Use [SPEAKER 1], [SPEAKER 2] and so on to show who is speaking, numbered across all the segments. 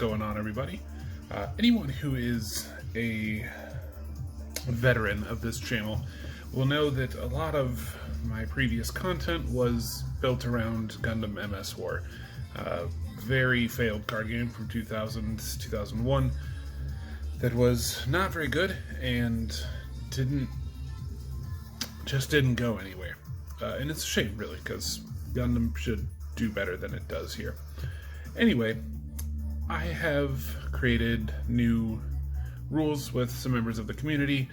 [SPEAKER 1] going on, everybody? Anyone who is a veteran of this channel will know that a lot of my previous content was built around Gundam MS War. Very failed card game from 2000 to 2001 that was not very good and just didn't go anywhere. And it's a shame, really, because Gundam should do better than it does here. Anyway, I have created new rules with some members of the community,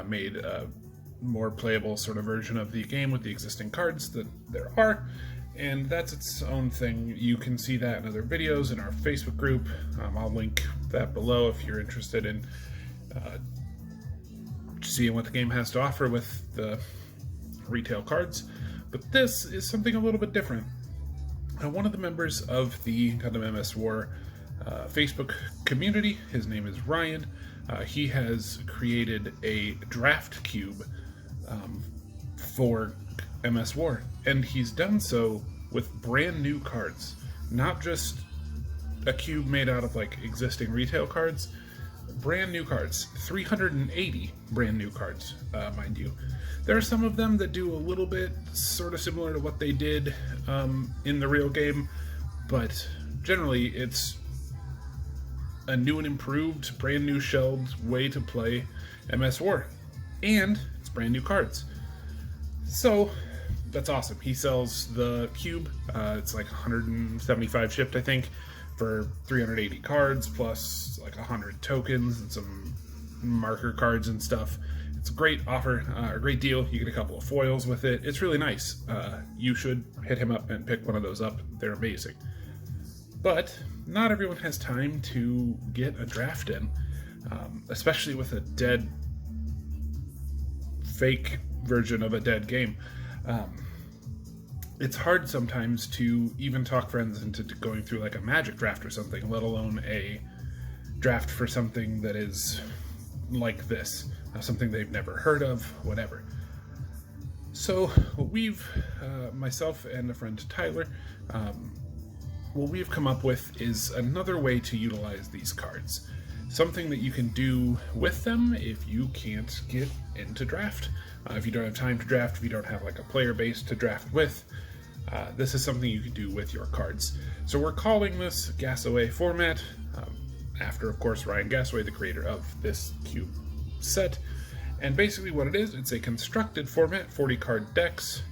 [SPEAKER 1] made a more playable sort of version of the game with the existing cards that there are, and that's its own thing. You can see that in other videos in our Facebook group. I'll link that below if you're interested in seeing what the game has to offer with the retail cards. But this is something a little bit different. One of the members of the Gundam MS War Facebook community, his name is Ryan, he has created a draft cube for MS War, and he's done so with brand new cards, not just a cube made out of like existing retail cards. Brand new cards, 380 brand new cards, mind you. There are some of them that do a little bit sort of similar to what they did in the real game, but generally it's a new and improved, brand new shelled way to play MS War, and it's brand new cards. So that's awesome. He sells the cube, it's like 175 shipped, I think, for 380 cards plus like 100 tokens and some marker cards and stuff. It's a great offer, a great deal. You get a couple of foils with it. It's really nice. You should hit him up and pick one of those up. They're amazing. But not everyone has time to get a draft in, especially with a dead, fake version of a dead game. It's hard sometimes to even talk friends into going through like a Magic draft or something, let alone a draft for something that is like this, something they've never heard of, whatever. So what we've, myself and a friend Tyler, what we've come up with is another way to utilize these cards. Something that you can do with them if you can't get into draft. If you don't have time to draft, if you don't have like a player base to draft with, this is something you can do with your cards. So we're calling this Gassaway Format, after, of course, Ryan Gassaway, the creator of this cube set. And basically what it is, it's a constructed format, 40 card decks,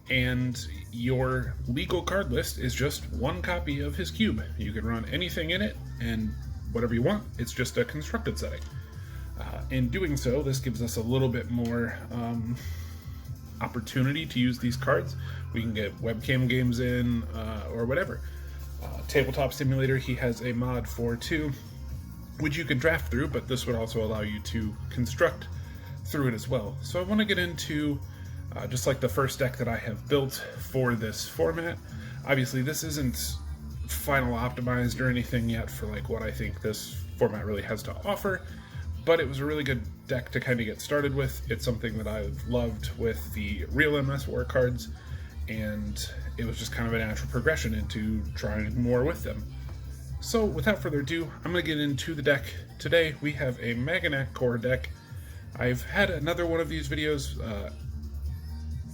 [SPEAKER 1] and your legal card list is just one copy of his cube. You can run anything in it and whatever you want. It's just a constructed setting. In doing so, this gives us a little bit more opportunity to use these cards. We can get webcam games in, or whatever. Tabletop Simulator, he has a mod for too, which you can draft through, but this would also allow you to construct through it as well. So I want to get into just like the first deck that I have built for this format. Obviously this isn't final optimized or anything yet for like what I think this format really has to offer, but it was a really good deck to kind of get started with. It's something that I've loved with the real MS War cards, and it was just kind of a natural progression into trying more with them. So without further ado, I'm going to get into the deck. Today we have a Maganac Corps deck. I've had another one of these videos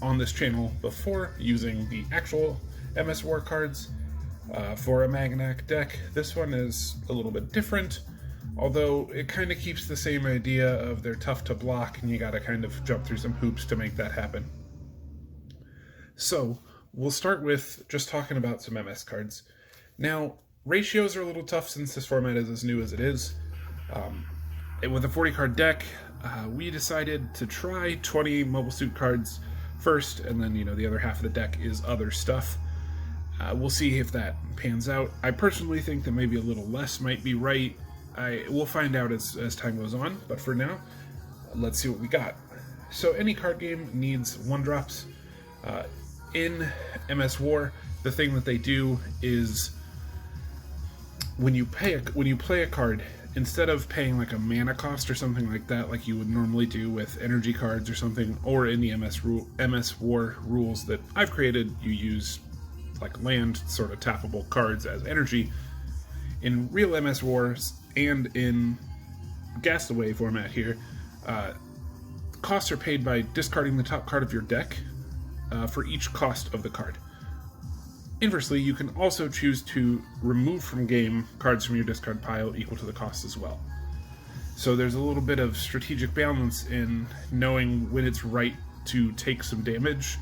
[SPEAKER 1] on this channel before using the actual MS War cards for a Maganac deck. This one is a little bit different, although it kind of keeps the same idea of they're tough to block and you gotta kind of jump through some hoops to make that happen. So we'll start with just talking about some MS cards. Now, ratios are a little tough since this format is as new as it is. With a 40 card deck, we decided to try 20 mobile suit cards first, and then, you know, the other half of the deck is other stuff. We'll see if that pans out. I personally think that maybe a little less might be right. We'll find out as time goes on, but for now, let's see what we got. So any card game needs 1-drops. In MS War, the thing that they do is when you play a card, instead of paying like a mana cost or something like that, like you would normally do with energy cards or something, or in the MS War rules that I've created, you use like land sort of tappable cards as energy. In real MS Wars and in Gassaway format here, costs are paid by discarding the top card of your deck for each cost of the card. Inversely, you can also choose to remove from game cards from your discard pile equal to the cost as well. So there's a little bit of strategic balance in knowing when it's right to take some damage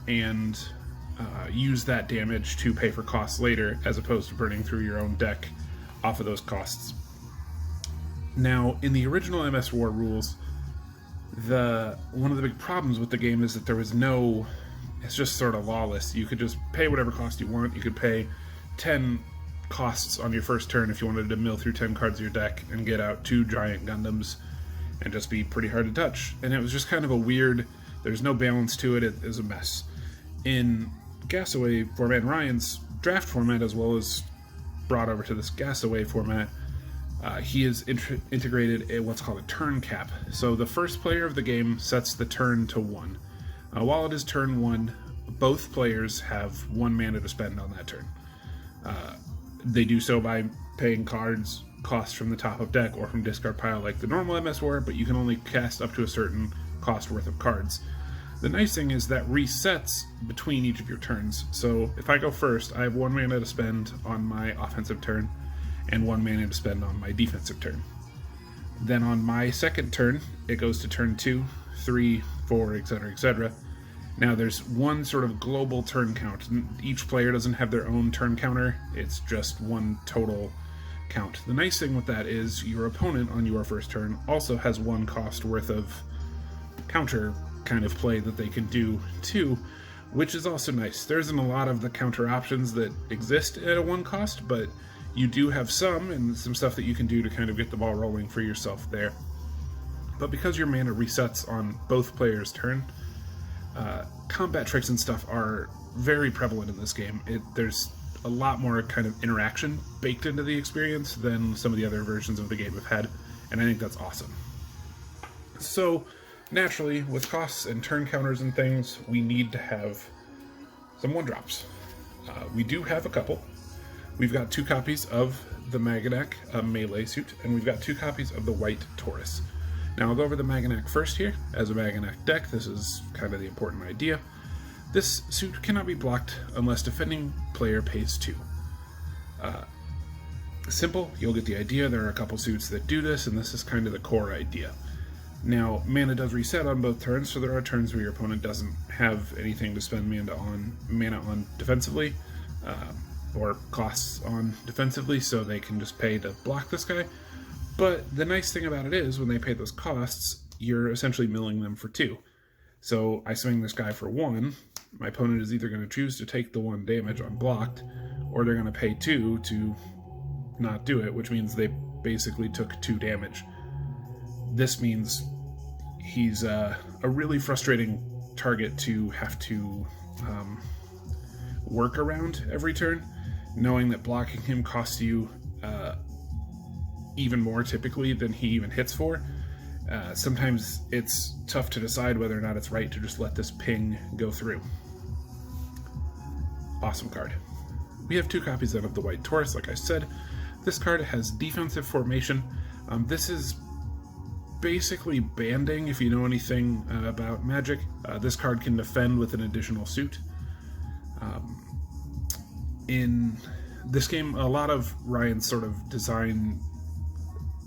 [SPEAKER 1] and use that damage to pay for costs later, as opposed to burning through your own deck off of those costs. Now, in the original MS War rules, one of the big problems with the game is that there was no... It's just sort of lawless. You could just pay whatever cost you want. You could pay 10 costs on your first turn if you wanted to mill through 10 cards of your deck and get out 2 giant Gundams and just be pretty hard to touch. And it was just kind of a weird... There's no balance to it. It is a mess. In Gassaway format, Ryan's draft format, as well as brought over to this Gassaway format, he has integrated what's called a turn cap. So the first player of the game sets the turn to 1. While it is turn 1, both players have 1 mana to spend on that turn. They do so by paying costs from the top of deck or from discard pile like the normal MS War, but you can only cast up to a certain cost worth of cards. The nice thing is that resets between each of your turns. So if I go first, I have 1 mana to spend on my offensive turn and 1 mana to spend on my defensive turn. Then on my second turn, it goes to turn 2, 3, 4, etc., etc. Now there's one sort of global turn count. Each player doesn't have their own turn counter, it's just one total count. The nice thing with that is your opponent on your first turn also has 1 cost worth of counter kind of play that they can do too, which is also nice. There isn't a lot of the counter options that exist at a 1 cost, but you do have some, and some stuff that you can do to kind of get the ball rolling for yourself there. But because your mana resets on both players' turn, combat tricks and stuff are very prevalent in this game. There's a lot more kind of interaction baked into the experience than some of the other versions of the game have had, and I think that's awesome. So, naturally, with costs and turn counters and things, we need to have some 1-drops. We do have a couple. We've got 2 copies of the Maganac melee suit, and we've got 2 copies of the White Taurus. Now I'll go over the Maganac first here. As a Maganac deck, this is kind of the important idea. This suit cannot be blocked unless defending player pays 2. Simple, you'll get the idea. There are a couple suits that do this, and this is kind of the core idea. Now, mana does reset on both turns, so there are turns where your opponent doesn't have anything to spend mana on defensively, or costs on defensively, so they can just pay to block this guy. But the nice thing about it is, when they pay those costs, you're essentially milling them for 2. So I swing this guy for 1, my opponent is either going to choose to take the 1 damage unblocked, or they're going to pay 2 to not do it, which means they basically took 2 damage. This means he's a really frustrating target to have to work around every turn, knowing that blocking him costs you even more typically than he even hits for. Sometimes it's tough to decide whether or not it's right to just let this ping go through. Awesome card. We have 2 copies of the White Taurus, like I said. This card has defensive formation. This is basically banding, if you know anything about Magic. This card can defend with an additional suit. In this game, a lot of Ryan's sort of design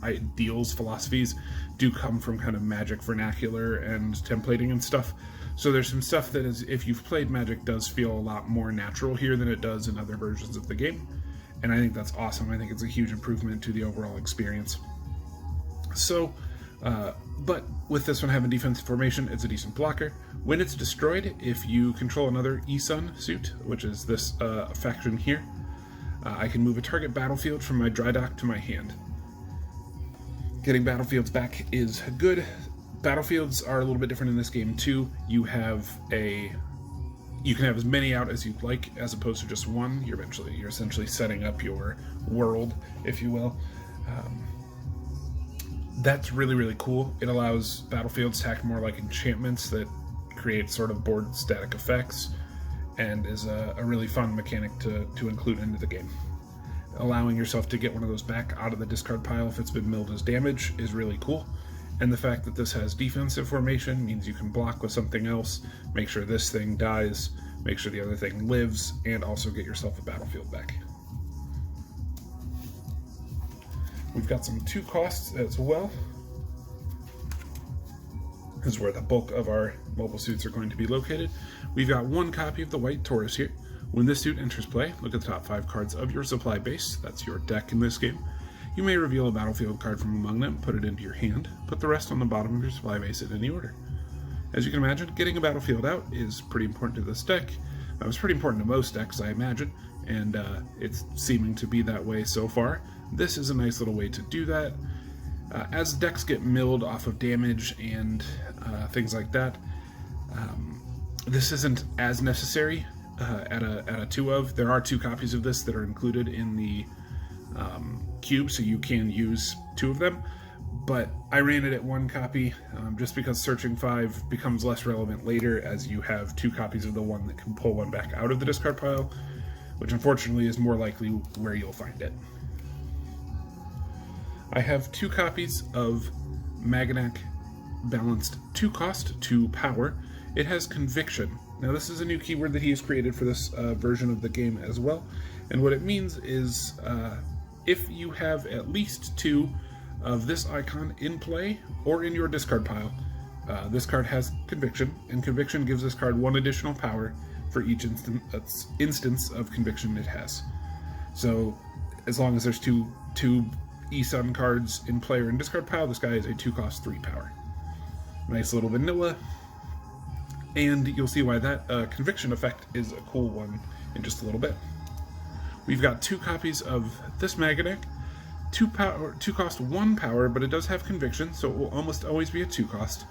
[SPEAKER 1] ideals, philosophies, do come from kind of Magic vernacular and templating and stuff. So there's some stuff that is, if you've played Magic, does feel a lot more natural here than it does in other versions of the game. And I think that's awesome. I think it's a huge improvement to the overall experience. So, but with this one having defensive formation, it's a decent blocker. When it's destroyed, if you control another E-Sun suit, which is this faction here, I can move a target battlefield from my dry dock to my hand. Getting battlefields back is good. Battlefields are a little bit different in this game too. You can have as many out as you'd like, as opposed to just 1. You're essentially setting up your world, if you will. That's really, really cool. It allows battlefields to act more like enchantments that create sort of board static effects, and is a really fun mechanic to include into the game. allowing yourself to get one of those back out of the discard pile if it's been milled as damage is really cool. And the fact that this has defensive formation means you can block with something else, make sure this thing dies, make sure the other thing lives, and also get yourself a battlefield back. We've got some 2 costs as well. This is where the bulk of our mobile suits are going to be located. We've got 1 copy of the White Taurus here. When this suit enters play, look at the top 5 cards of your supply base. That's your deck in this game. You may reveal a battlefield card from among them, put it into your hand, put the rest on the bottom of your supply base in any order. As you can imagine, getting a battlefield out is pretty important to this deck. It was pretty important to most decks, I imagine, and it's seeming to be that way so far. This is a nice little way to do that. As decks get milled off of damage and things like that, this isn't as necessary at a 2 of. There are 2 copies of this that are included in the cube, so you can use 2 of them, but I ran it at 1 copy just because searching 5 becomes less relevant later as you have 2 copies of the one that can pull one back out of the discard pile, which unfortunately is more likely where you'll find it. I have 2 copies of Maganac balanced 2 cost, 2 power. It has Conviction. Now this is a new keyword that he has created for this version of the game as well, and what it means is if you have at least 2 of this icon in play or in your discard pile, this card has Conviction, and Conviction gives this card 1 additional power for each instance of Conviction it has. So as long as there's two E-Sun cards in play or in discard pile, this guy is a 2 cost 3 power. Nice little vanilla, and you'll see why that Conviction effect is a cool one in just a little bit. We've got 2 copies of this Maganac, 2 cost 1 power, but it does have Conviction, so it will almost always be a 2 cost.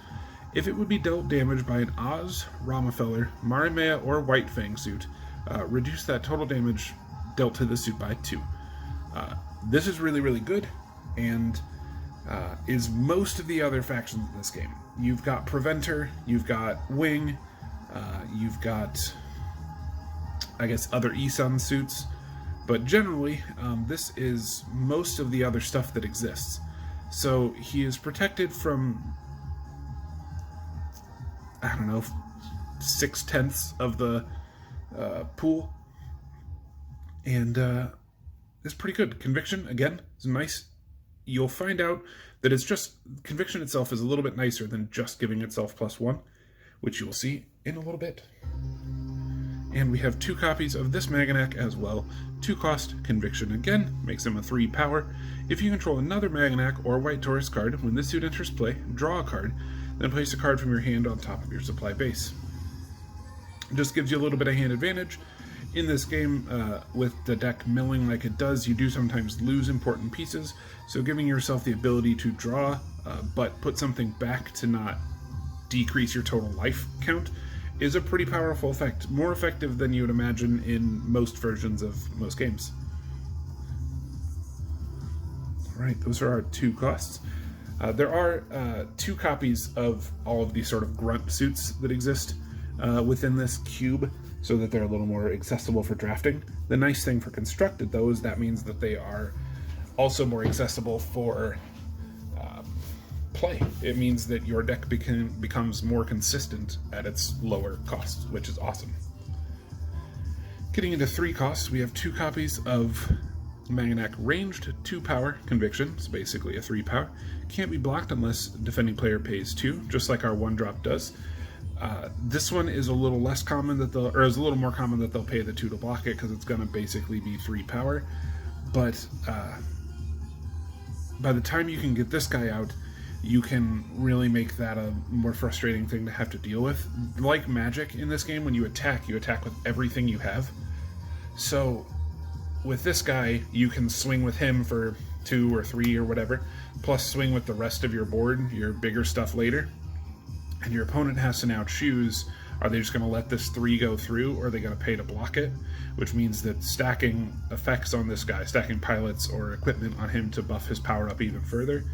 [SPEAKER 1] If it would be dealt damage by an Oz, Ramafeller, Marimea, or White Fang suit, reduce that total damage dealt to the suit by 2. This is really, really good, and is most of the other factions in this game. You've got Preventer, you've got Wing, you've got, I guess, other E-Sun suits, but generally, this is most of the other stuff that exists. So he is protected from, I don't know, 6/10 of the pool, and it's pretty good. Conviction, again, is nice. You'll find out that it's just, Conviction itself is a little bit nicer than just giving itself +1, which you will see in a little bit. And we have 2 copies of this Maganac as well. 2 cost, Conviction again, makes him a 3 power. If you control another Maganac or White Taurus card, when this suit enters play, draw a card, then place a card from your hand on top of your supply base. It just gives you a little bit of hand advantage. In this game, with the deck milling like it does, you do sometimes lose important pieces, so giving yourself the ability to draw, but put something back to not decrease your total life count, is a pretty powerful effect. More effective than you would imagine in most versions of most games. Alright, those are our 2 costs. There are 2 copies of all of these sort of grunt suits that exist within this cube, so that they're a little more accessible for drafting. The nice thing for constructed, though, is that means that they are also more accessible for play. It means that your deck becomes more consistent at its lower cost, which is awesome. Getting into 3 costs, we have 2 copies of Maganac Ranged, 2 power, Conviction. It's basically a 3 power. Can't be blocked unless defending player pays 2, just like our 1-drop does. This one is a little less common that they'll, or is a little more common that they'll pay the 2 to block it, because it's going to basically be 3 power. But by the time you can get this guy out, you can really make that a more frustrating thing to have to deal with. Like Magic in this game, when you attack with everything you have. So with this guy, you can swing with him for 2 or 3 or whatever, plus swing with the rest of your board, your bigger stuff later. And your opponent has to now choose, are they just going to let this 3 go through, or are they going to pay to block it? Which means that stacking effects on this guy, stacking pilots or equipment on him to buff his power up even further,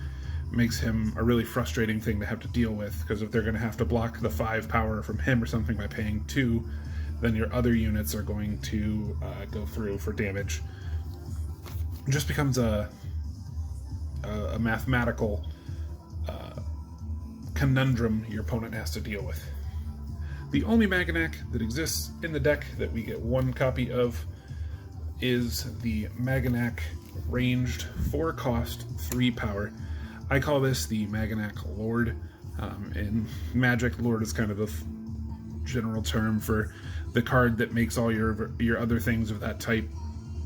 [SPEAKER 1] makes him a really frustrating thing to have to deal with, because if they're going to have to block the 5 power from him or something by paying 2, then your other units are going to go through for damage. just becomes a mathematical conundrum your opponent has to deal with. The only Maganac that exists in the deck that we get one copy of is the Maganac Ranged 4 cost, 3 power. I call this the Maganac Lord. In Magic, Lord is kind of a general term for the card that makes all your other things of that type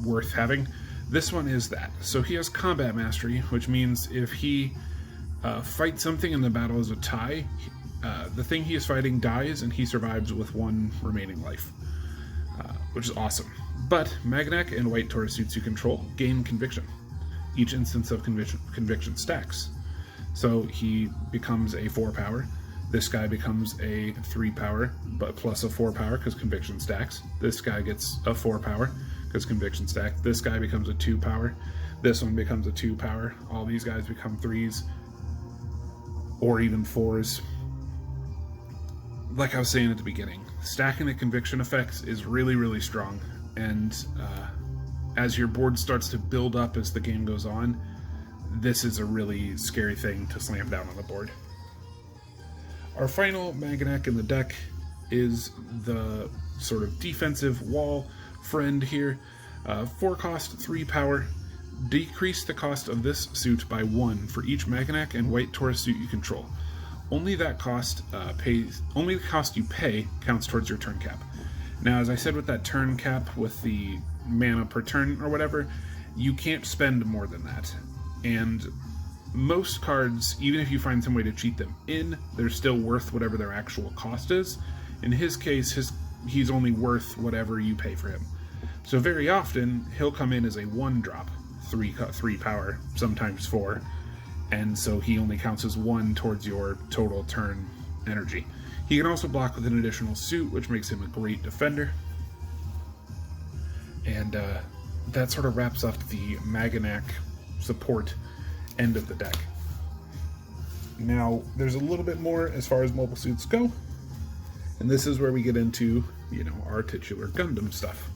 [SPEAKER 1] worth having. This one is that. So he has combat mastery, which means if he fights something in the battle as a tie, the thing he is fighting dies and he survives with 1 remaining life, which is awesome. But Maganac and White Taurus suits you control gain conviction. Each instance of conviction stacks. So he becomes a 4 power. This guy becomes a 3 power, but plus a 4 power because conviction stacks. This guy gets a 4 power because conviction stacks. This guy becomes a 2 power. This one becomes a 2 power. All these guys become 3s or even 4s. Like I was saying at the beginning, stacking the conviction effects is really, really strong. And as your board starts to build up as the game goes on, this is a really scary thing to slam down on the board. Our final Maganac in the deck is the sort of defensive wall friend here. 4 cost, 3 power. Decrease the cost of this suit by 1 for each Maganac and White Taurus suit you control. Only that cost only the cost you pay counts towards your turn cap. Now, as I said with that turn cap, with the mana per turn or whatever, you can't spend more than that. And most cards, even if you find some way to cheat them in, they're still worth whatever their actual cost is. In his case, he's only worth whatever you pay for him. So very often, he'll come in as a 1-drop, 3 power, sometimes 4, and so he only counts as 1 towards your total turn energy. He can also block with an additional suit, which makes him a great defender. And that sort of wraps up the Maganac support end of the deck. Now, there's a little bit more as far as mobile suits go, and this is where we get into, our titular Gundam stuff.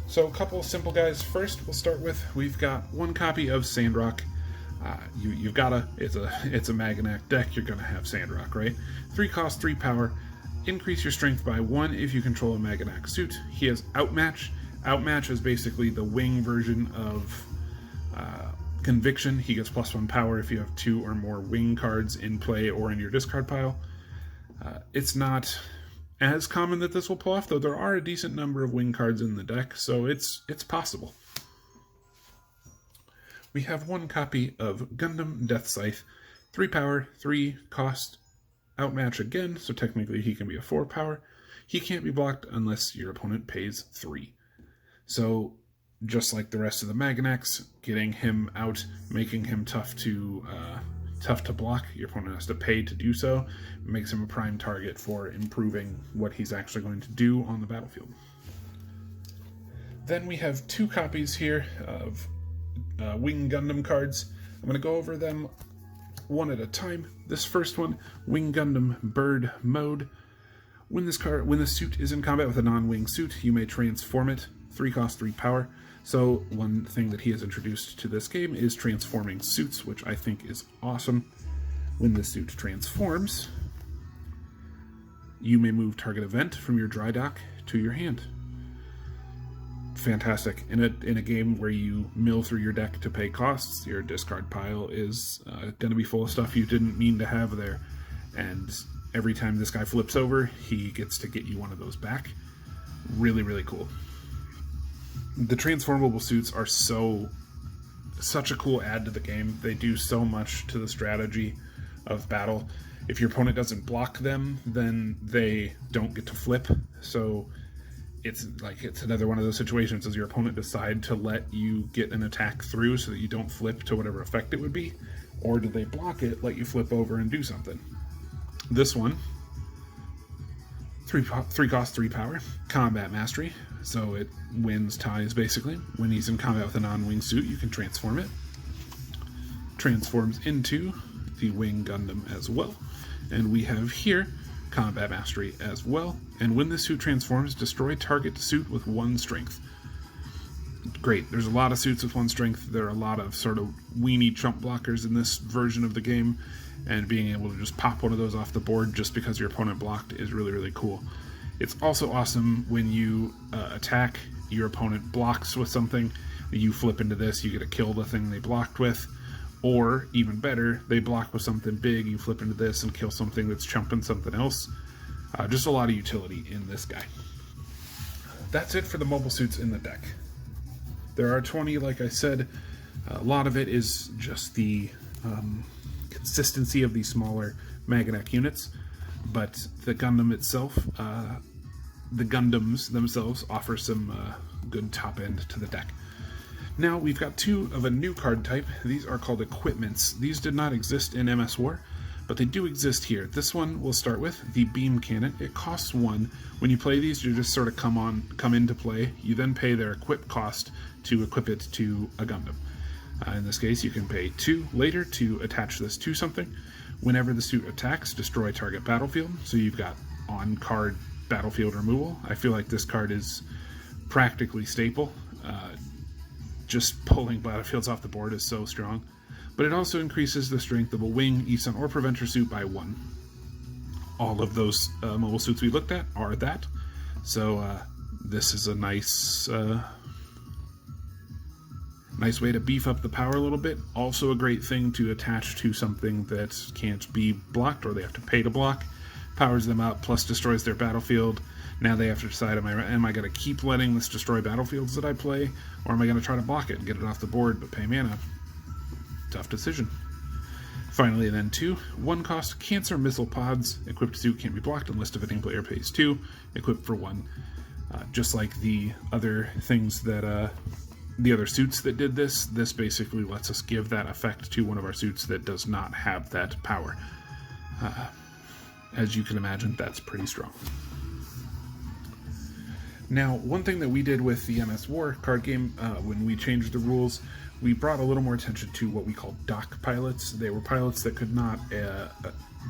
[SPEAKER 1] So a couple of simple guys. First, we'll start with, we've got 1 copy of Sandrock. You've gotta, it's a Maganac deck, you're gonna have Sandrock, right? 3 cost, 3 power. Increase your strength by 1 if you control a Maganac suit. He has Outmatch. Outmatch is basically the wing version of Conviction. He gets +1 power if you have 2 or more wing cards in play or in your discard pile. It's not as common that this will pull off, though there are a decent number of wing cards in the deck, so it's possible. We have 1 copy of Gundam Death Scythe, 3 power, 3 cost, Outmatch again, so technically he can be a 4 power. He can't be blocked unless your opponent pays 3. So, just like the rest of the Maganacs, getting him out, making him tough to block, your opponent has to pay to do so, makes him a prime target for improving what he's actually going to do on the battlefield. Then we have 2 copies here of Wing Gundam cards. I'm going to go over them one at a time. This first one, Wing Gundam Bird Mode. When the suit is in combat with a non-wing suit, you may transform it. 3 cost, 3 power. So one thing that he has introduced to this game is transforming suits, which I think is awesome. When the suit transforms, you may move target event from your dry dock to your hand. Fantastic. In a game where you mill through your deck to pay costs, your discard pile is going to be full of stuff you didn't mean to have there. And every time this guy flips over, he gets to get you one of those back. Really, really cool. The transformable suits are such a cool add to the game. They do so much to the strategy of battle. If your opponent doesn't block them, then they don't get to flip. So it's another one of those situations. Does your opponent decide to let you get an attack through so that you don't flip to whatever effect it would be? Or do they block it, let you flip over and do something? This one, 3 cost, 3 power, combat mastery. So it wins ties, basically. When he's in combat with a non-wing suit, you can transform it. Transforms into the Wing Gundam as well. And we have here combat mastery as well. And when the suit transforms, destroy target suit with 1 strength. great. There's a lot of suits with 1 strength. There are a lot of sort of weenie chump blockers in this version of the game, and being able to just pop one of those off the board just because your opponent blocked is really, really cool. It's also awesome when you attack, your opponent blocks with something, you flip into this, you get to kill the thing they blocked with, or even better, they block with something big, you flip into this and kill something that's chumping something else. Just a lot of utility in this guy. That's it for the mobile suits in the deck. There are 20, like I said. A lot of it is just the consistency of these smaller Maganac units, but the Gundam itself, the Gundams themselves offer some good top end to the deck. Now we've got 2 of a new card type. These are called equipments. These did not exist in MS War, but they do exist here. This one we'll start with, the beam cannon. It costs 1. When you play these, you just sort of come into play. You then pay their equip cost to equip it to a Gundam. In this case, you can pay 2 later to attach this to something. Whenever the suit attacks, destroy target battlefield. So you've got on-card battlefield removal. I feel like this card is practically staple. Just pulling battlefields off the board is so strong. But it also increases the strength of a wing, ESUN, or preventer suit by 1. All of those mobile suits we looked at are that. So this is a nice way to beef up the power a little bit. Also a great thing to attach to something that can't be blocked or they have to pay to block. Powers them up, plus destroys their battlefield. Now they have to decide, am I going to keep letting this destroy battlefields that I play, or am I going to try to block it and get it off the board but pay mana? Tough decision. Finally then 2, 1 cost Cancer Missile Pods. Equipped suit can't be blocked unless defending player pays 2. Equipped for 1. Just like the other things that, the other suits that did this, this basically lets us give that effect to one of our suits that does not have that power. As you can imagine, that's pretty strong. Now, one thing that we did with the MS War card game, when we changed the rules, we brought a little more attention to what we call dock pilots. They were pilots that could not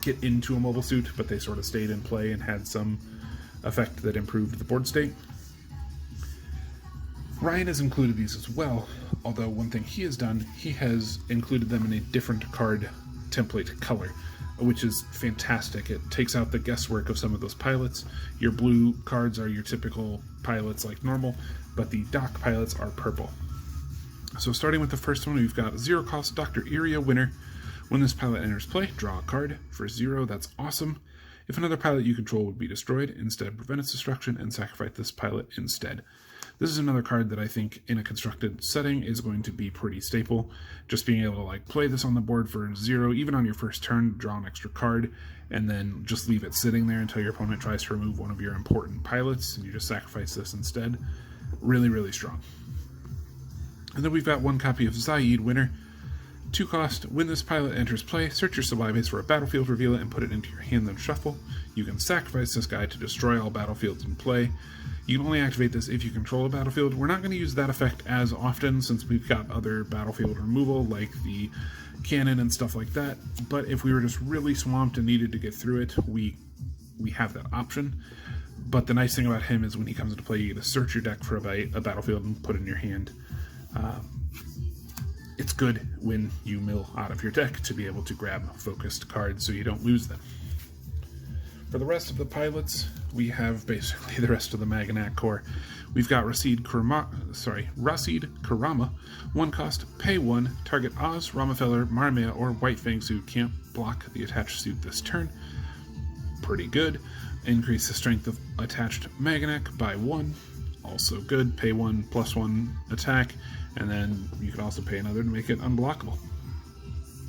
[SPEAKER 1] get into a mobile suit, but they sort of stayed in play and had some effect that improved the board state. Ryan has included these as well, although one thing he has done, he has included them in a different card template color, which is fantastic. It takes out the guesswork of some of those pilots. Your blue cards are your typical pilots like normal, but the dock pilots are purple. So starting with the first one, we've got 0 cost Dr. Iria Winner. When this pilot enters play, draw a card. For 0, that's awesome. If another pilot you control would be destroyed, instead prevent its destruction and sacrifice this pilot instead. This is another card that I think in a constructed setting is going to be pretty staple. Just being able to like play this on the board for 0, even on your first turn, draw an extra card, and then just leave it sitting there until your opponent tries to remove one of your important pilots, and you just sacrifice this instead. Really, really strong. And then we've got 1 copy of Zaid Winner. 2 cost, when this pilot enters play, search your supply base for a battlefield, reveal it, and put it into your hand, then shuffle. You can sacrifice this guy to destroy all battlefields in play. You can only activate this if you control a battlefield. We're not going to use that effect as often since we've got other battlefield removal like the cannon and stuff like that, but if we were just really swamped and needed to get through it, we have that option. But the nice thing about him is when he comes into play, you get to search your deck for a battlefield and put it in your hand. It's good when you mill out of your deck to be able to grab focused cards so you don't lose them. For the rest of the pilots, we have basically the rest of the Maganac Corps. We've got Rasid Kurama, 1 cost, pay 1, target Oz, Ramafeller, Marmea, or White Fang suit can't block the attached suit this turn. Pretty good. Increase the strength of attached Maganac by 1. Also good. Pay 1, +1 attack, and then you can also pay another to make it unblockable.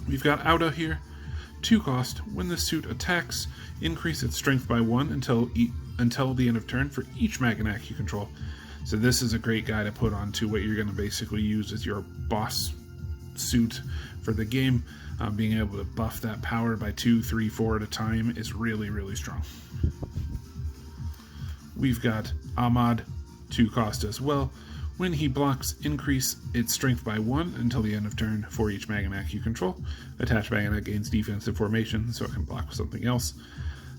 [SPEAKER 1] We've got Auda here. 2 cost, when this suit attacks, increase its strength by 1 until the end of turn for each Maganac you control. So this is a great guy to put onto what you're going to basically use as your boss suit for the game. Being able to buff that power by 2, 3, 4 at a time is really, really strong. We've got Ahmad, 2 cost as well. When he blocks, increase its strength by 1 until the end of turn for each Maganac you control. Attached Maganac gains defensive formation, so it can block with something else.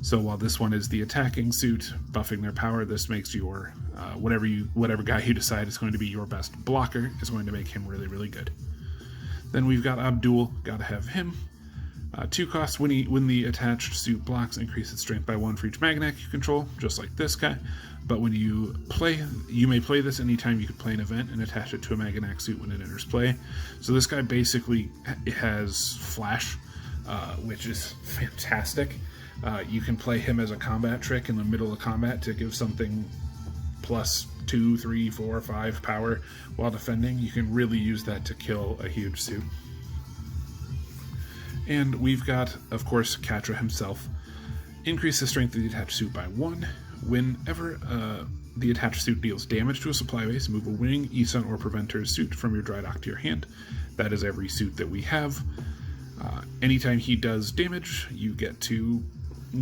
[SPEAKER 1] So while this one is the attacking suit, buffing their power, this makes your whatever guy you decide is going to be your best blocker is going to make him really, really good. Then we've got Abdul, gotta have him. 2 costs, when the attached suit blocks, increase its strength by 1 for each Maganac you control, just like this guy. But when you may play this anytime you could play an event and attach it to a Maganac suit when it enters play. So this guy basically has flash, which is fantastic. You can play him as a combat trick in the middle of combat to give something plus 2, 3, 4, 5 power while defending. You can really use that to kill a huge suit. And we've got, of course, Katra himself. Increase the strength of the attached suit by 1. Whenever the attached suit deals damage to a supply base, move a Wing, Isun, or Preventer suit from your dry dock to your hand. That is every suit that we have. Anytime he does damage, you get to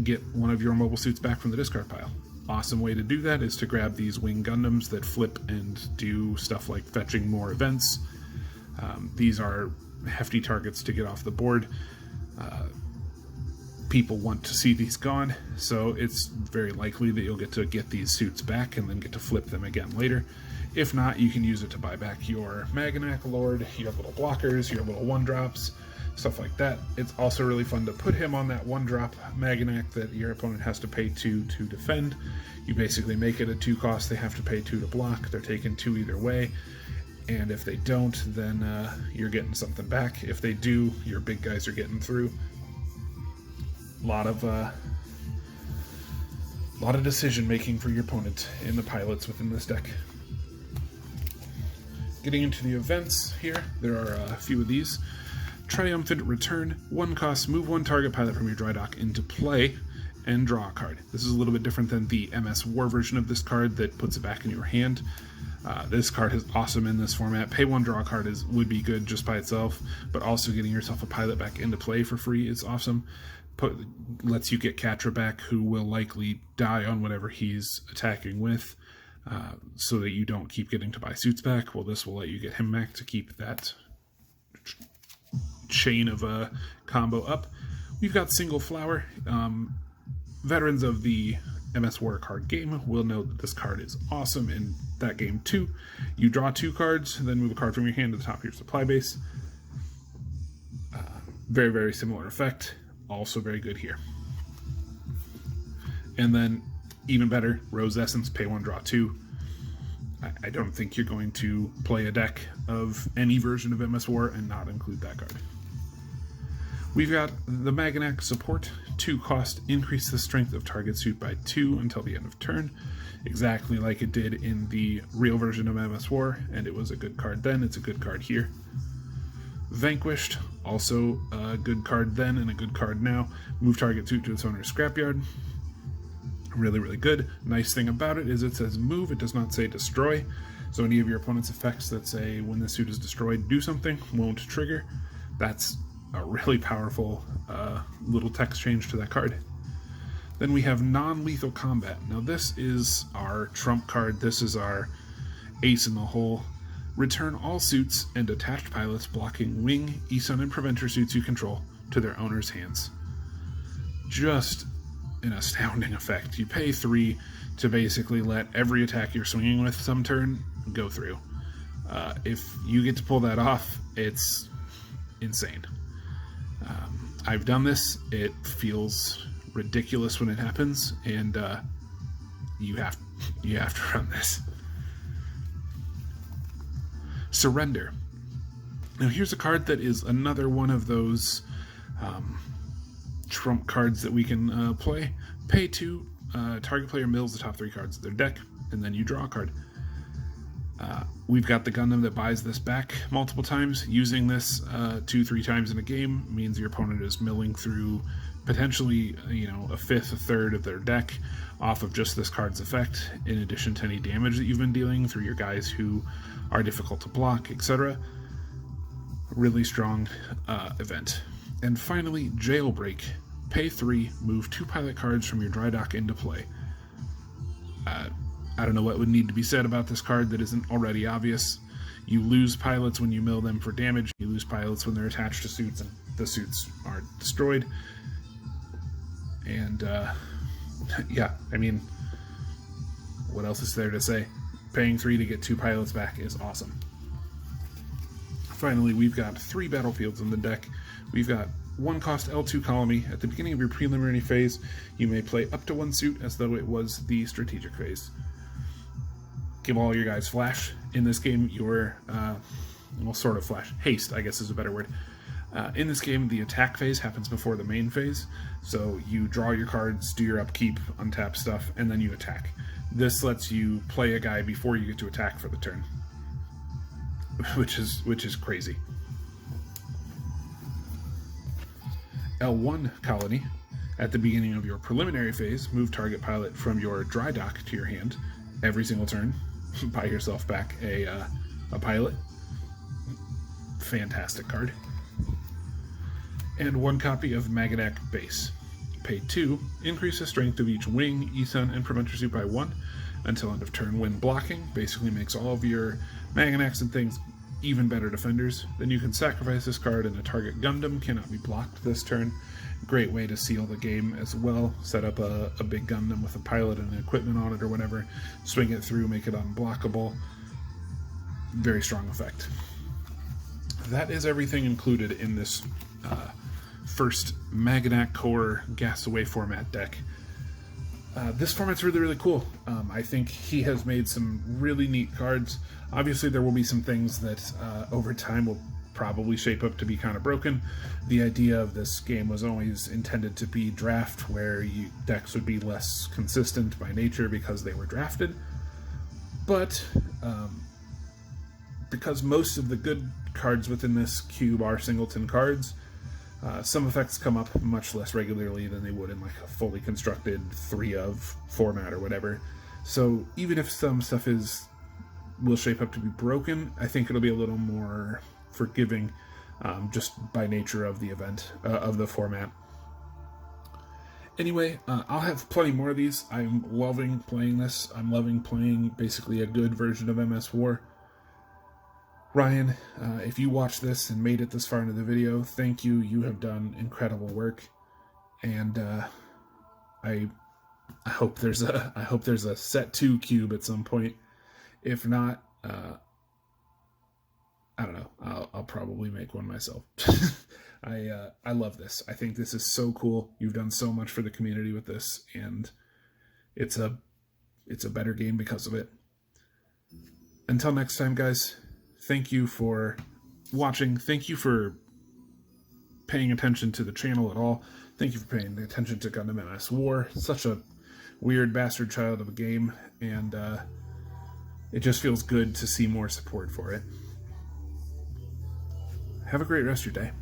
[SPEAKER 1] get one of your mobile suits back from the discard pile. Awesome way to do that is to grab these Wing Gundams that flip and do stuff like fetching more events. These are hefty targets to get off the board. People want to see these gone, so it's very likely that you'll get to get these suits back and then get to flip them again later. If not, you can use it to buy back your Maganac Lord, your little blockers, your little 1-drops, stuff like that. It's also really fun to put him on that 1-drop Maganac that your opponent has to pay 2 to defend. You basically make it a 2 cost, they have to pay 2 to block, they're taking 2 either way. And if they don't, then you're getting something back. If they do, your big guys are getting through. A lot of decision making for your opponent in the pilots within this deck. Getting into the events here, there are a few of these. Triumphant Return, 1 cost, move 1 target pilot from your dry dock into play and draw a card. This is a little bit different than the MS War version of this card that puts it back in your hand. This card is awesome in this format. Pay 1, draw a card would be good just by itself, but also getting yourself a pilot back into play for free is awesome. Lets you get Katra back, who will likely die on whatever he's attacking with, so that you don't keep getting to buy suits back. Well, this will let you get him back to keep that chain of a combo up. We've got Single Flower. Veterans of the MS War card game will know that this card is awesome in that game too. You draw 2 cards, then move a card from your hand to the top of your supply base. Very, very similar effect. Also very good here. And then, even better, Rose Essence, pay 1, draw 2. I don't think you're going to play a deck of any version of MS War and not include that card. We've got the Maganac Support, 2 cost, increase the strength of target suit by 2 until the end of turn. Exactly like it did in the real version of MS War, and it was a good card then, it's a good card here. Vanquished, also a good card then and a good card now. Move target suit to its owner's scrapyard. Really, really good. Nice thing about it is it says move, it does not say destroy. So any of your opponent's effects that say when the suit is destroyed, do something, won't trigger. That's a really powerful little text change to that card. Then we have Non-Lethal Combat. Now this is our trump card. This is our ace in the hole. Return all suits and attached pilots blocking Wing, Isun, and Preventer suits you control to their owner's hands. Just an astounding effect. You pay 3 to basically let every attack you're swinging with some turn go through. If you get to pull that off, it's insane. I've done this. It feels ridiculous when it happens, and you have to run this. Surrender. Now here's a card that is another one of those trump cards that we can play. Pay 2, target player mills the top 3 cards of their deck, and then you draw a card. We've got the Gundam that buys this back multiple times. Using this 2-3 times in a game means your opponent is milling through potentially, a fifth, a third of their deck off of just this card's effect, in addition to any damage that you've been dealing through your guys who are difficult to block, etc. Really strong event. And finally, Jailbreak. Pay 3, move 2 pilot cards from your dry dock into play. I don't know what would need to be said about this card that isn't already obvious. You lose pilots when you mill them for damage. You lose pilots when they're attached to suits and the suits are destroyed. And yeah, I mean, what else is there to say? Paying 3 to get 2 pilots back is awesome. Finally, we've got 3 battlefields in the deck. We've got 1 cost L2 colony. At the beginning of your preliminary phase, you may play up to 1 suit as though it was the strategic phase. Give all your guys flash. In this game, your, well, sort of flash. Haste, I guess is a better word. In this game, the attack phase happens before the main phase, so you draw your cards, do your upkeep, untap stuff, and then you attack. This lets you play a guy before you get to attack for the turn, which is crazy. L1 colony. At the beginning of your preliminary phase, move target pilot from your dry dock to your hand every single turn. Buy yourself back a pilot. Fantastic card. And 1 copy of Maganac base. Pay 2, increase the strength of each wing, ESUN, and preventer suit by 1 until end of turn. When blocking, basically makes all of your Maganacs and things even better defenders. Then you can sacrifice this card and a target Gundam cannot be blocked this turn. Great way to seal the game as well. Set up a big Gundam with a pilot and equipment on it or whatever. Swing it through, make it unblockable. Very strong effect. That is everything included in this first Maganac Corps Gassaway Format deck. This format's really, really cool. I think he has made some really neat cards. Obviously, there will be some things that over time will probably shape up to be kind of broken. The idea of this game was always intended to be draft, where decks would be less consistent by nature because they were drafted. But because most of the good cards within this cube are singleton cards, some effects come up much less regularly than they would in like a fully constructed 3-of format or whatever. So even if some stuff will shape up to be broken, I think it'll be a little more forgiving just by nature of the event, of the format. Anyway, I'll have plenty more of these. I'm loving playing this. I'm loving playing basically a good version of MS War. Ryan, if you watched this and made it this far into the video, thank you. You have done incredible work, and I hope there's a set 2 cube at some point. If not, I don't know. I'll probably make one myself. I love this. I think this is so cool. You've done so much for the community with this, and it's a better game because of it. Until next time, guys. Thank you for watching. Thank you for paying attention to the channel at all. Thank you for paying attention to Gundam MS War. Such a weird bastard child of a game, and it just feels good to see more support for it. Have a great rest of your day.